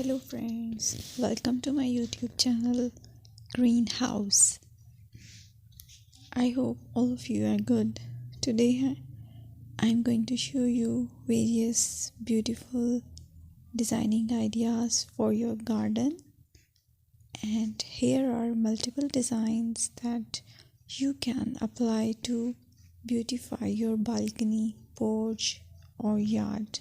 Hello friends, welcome to my YouTube channel Greenhouse. I hope all of you are good. Today I'm going to show you various beautiful designing ideas for your garden, and here are multiple designs that you can apply to beautify your balcony, porch or yard.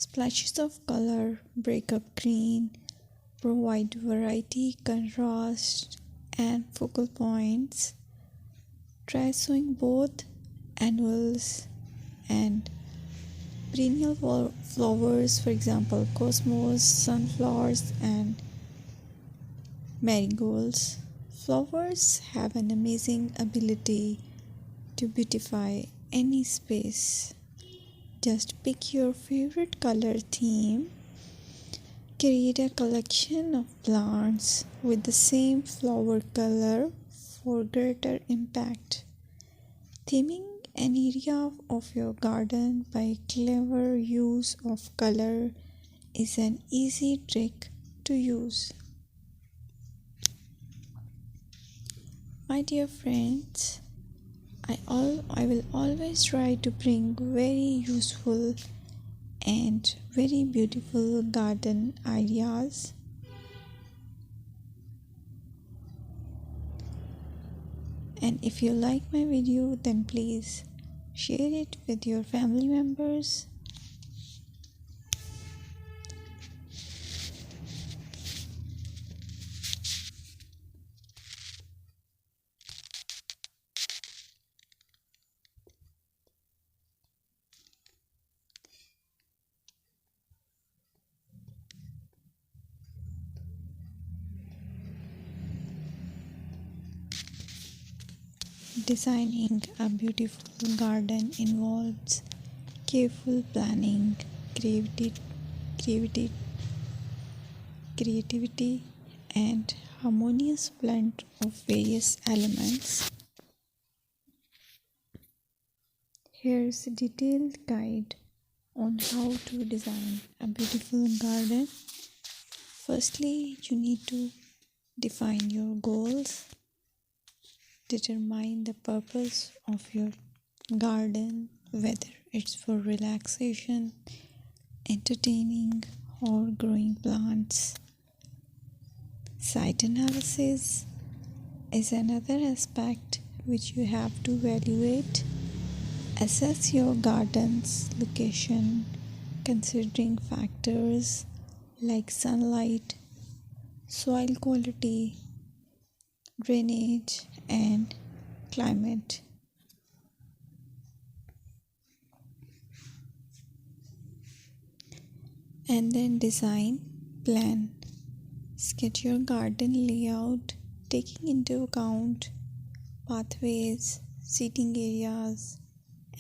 Splashes of color break up green, provide variety, contrast, and focal points. Try sowing both annuals and perennial flowers, for example, cosmos, sunflowers, and marigolds. Flowers have an amazing ability to beautify any space. Just pick your favorite color theme. Create a collection of plants with the same flower color for greater impact. Theming an area of your garden by clever use of color is an easy trick to use. My dear friends, I will always try to bring very useful and very beautiful garden ideas. And if you like my video, then please share it with your family members. Designing a beautiful garden involves careful planning, creativity, creativity, and harmonious blend of various elements. Here's a detailed guide on how to design a beautiful garden. Firstly, you need to define your goals. Determine the purpose of your garden, whether it's for relaxation, entertaining, or growing plants. Site analysis is another aspect which you have to evaluate. Assess your garden's location, considering factors like sunlight, soil quality, drainage, and climate. And then design plan. Sketch your garden layout, taking into account pathways, seating areas,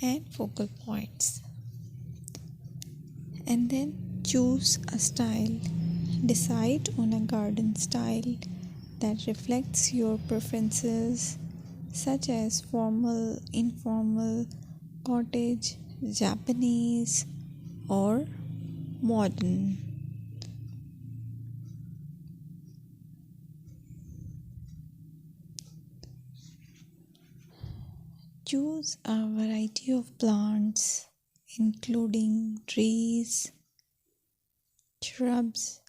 and focal points. And then choose a style. Decide on a garden style that reflects your preferences, such as formal, informal, cottage, Japanese, or modern. Choose a variety of plants, including trees, shrubs,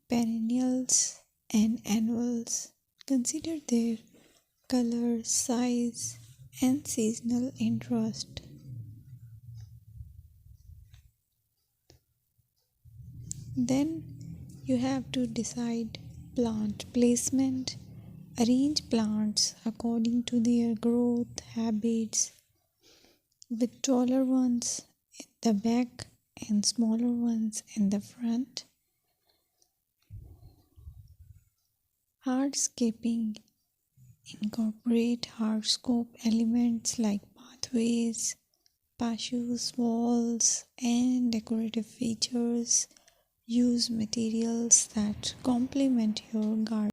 perennials, and annuals. Consider their color, size, and seasonal interest. Then you have to decide plant placement. Arrange plants according to their growth habits, with taller ones in the back and smaller ones in the front. Hardscaping. Incorporate hardscape elements like pathways, patios, walls, and decorative features. Use materials that complement your garden.